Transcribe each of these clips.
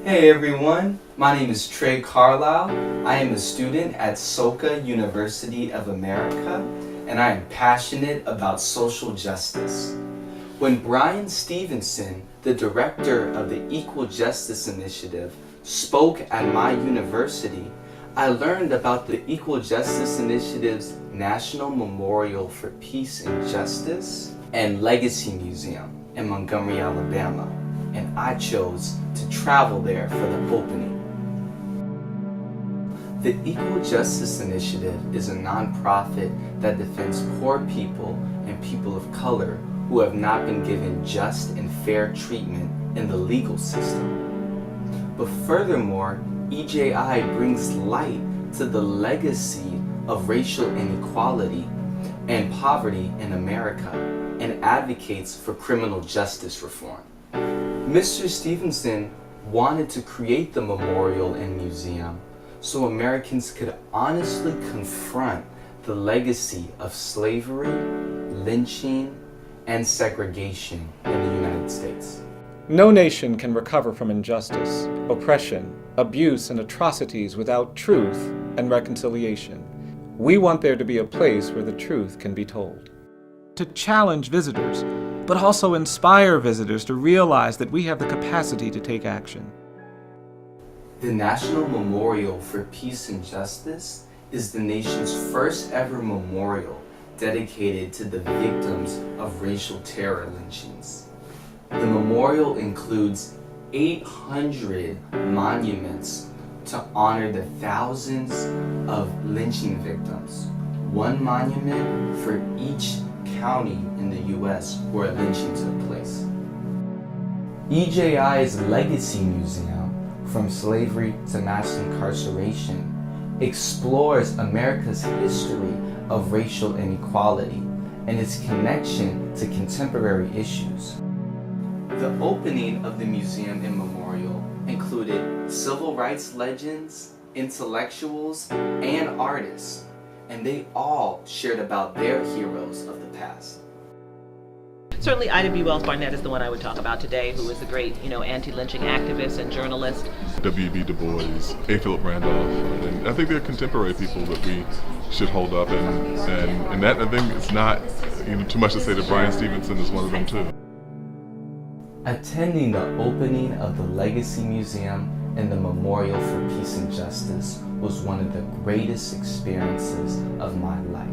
Hey everyone, my name is Trey Carlisle. I am a student at SoCA University of America, and I am passionate about social justice. When Bryan Stevenson, the director of the Equal Justice Initiative, spoke at my university, I learned about the Equal Justice Initiative's National Memorial for Peace and Justice and Legacy Museum in Montgomery, Alabama, and I chose to travel there for the opening. The Equal Justice Initiative is a nonprofit that defends poor people and people of color who have not been given just and fair treatment in the legal system. But furthermore, EJI brings light to the legacy of racial inequality and poverty in America and advocates for criminal justice reform. Mr. Stevenson wanted to create the memorial and museum so Americans could honestly confront the legacy of slavery, lynching, and segregation in the United States. No nation can recover from injustice, oppression, abuse, and atrocities without truth and reconciliation. We want there to be a place where the truth can be told. To challenge visitors, but also inspire visitors to realize that we have the capacity to take action. The National Memorial for Peace and Justice is the nation's first ever memorial dedicated to the victims of racial terror lynchings. The memorial includes 800 monuments to honor the thousands of lynching victims, one monument for each county in the U.S. where a lynching took place. EJI's Legacy Museum, From Slavery to Mass Incarceration, explores America's history of racial inequality and its connection to contemporary issues. The opening of the museum and memorial included civil rights legends, intellectuals, and artists, and they all shared about their heroes of the past. Certainly Ida B. Wells Barnett is the one I would talk about today, who is a great, anti-lynching activist and journalist. W.B. Du Bois, A. Philip Randolph, and I think they're contemporary people that we should hold up, and that I think it's not too much to say that Bryan Stevenson is one of them too. Attending the opening of the Legacy Museum and the Memorial for Peace and Justice was one of the greatest experiences of my life.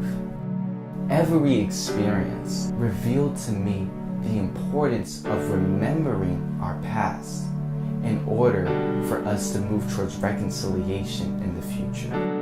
Every experience revealed to me the importance of remembering our past in order for us to move towards reconciliation in the future.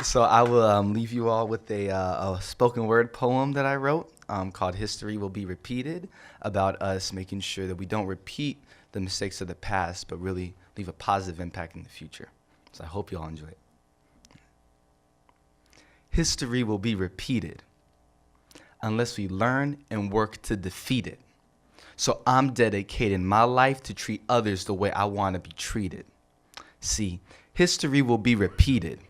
So I will leave you all with a spoken word poem that I wrote called History Will Be Repeated, about us making sure that we don't repeat the mistakes of the past, but really leave a positive impact in the future. So I hope you all enjoy it. History will be repeated unless we learn and work to defeat it. So I'm dedicating my life to treat others the way I want to be treated. See, history will be repeated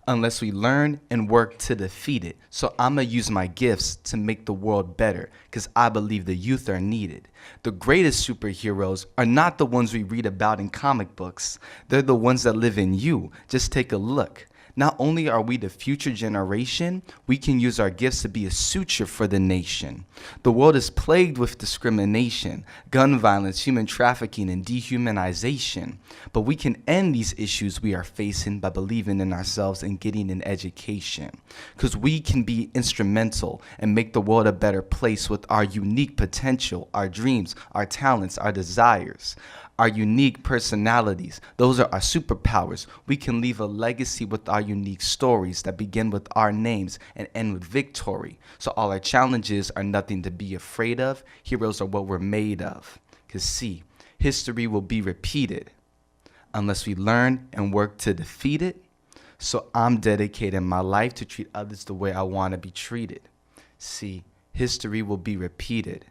unless we learn and work to defeat it. So I'm going to use my gifts to make the world better, because I believe the youth are needed. The greatest superheroes are not the ones we read about in comic books. They're the ones that live in you. Just take a look. Not only are we the future generation, we can use our gifts to be a suture for the nation. The world is plagued with discrimination, gun violence, human trafficking, and dehumanization. But we can end these issues we are facing by believing in ourselves and getting an education. Because we can be instrumental and make the world a better place with our unique potential, our dreams, our talents, our desires. our unique personalities. Those are our superpowers. We can leave a legacy with our unique stories that begin with our names and end with victory. So all our challenges are nothing to be afraid of. Heroes are what we're made of. Because see, history will be repeated unless we learn and work to defeat it. So I'm dedicating my life to treat others the way I want to be treated. See, history will be repeated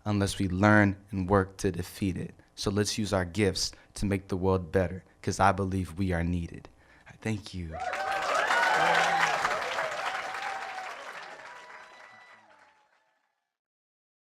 unless we learn and work to defeat it. So let's use our gifts to make the world better, because I believe we are needed. Thank you.